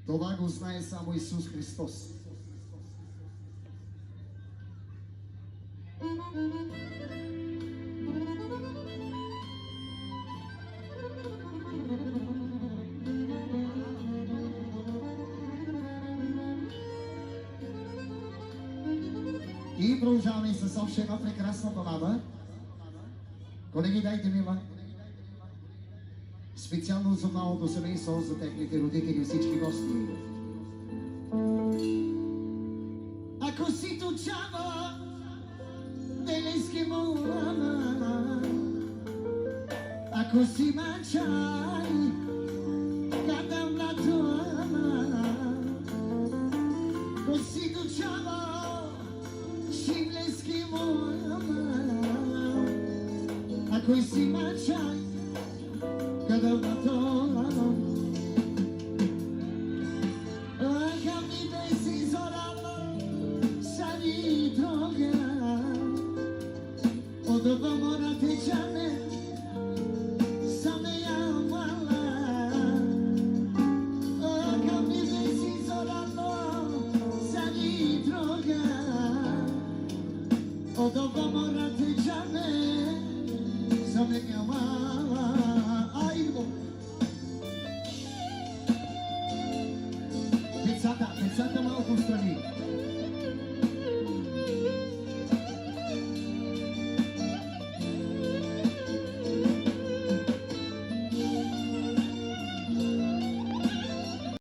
Това го знае само Исус Христос. И продължаваме с още една прекрасна балада. Колеги, дайте ми ма. Специално за малото семейство, за техните родители и всички гости. Ако си тучава, делески муама, ако си мачай, када младуама, ако си тучава, шиблески муама, ако си мачай, kada matano Agami besi zoralo Sani droga Odova morate čane Same ja mala Agami besi zoralo Sani droga Odova morate čane Same ja mala Пецата малко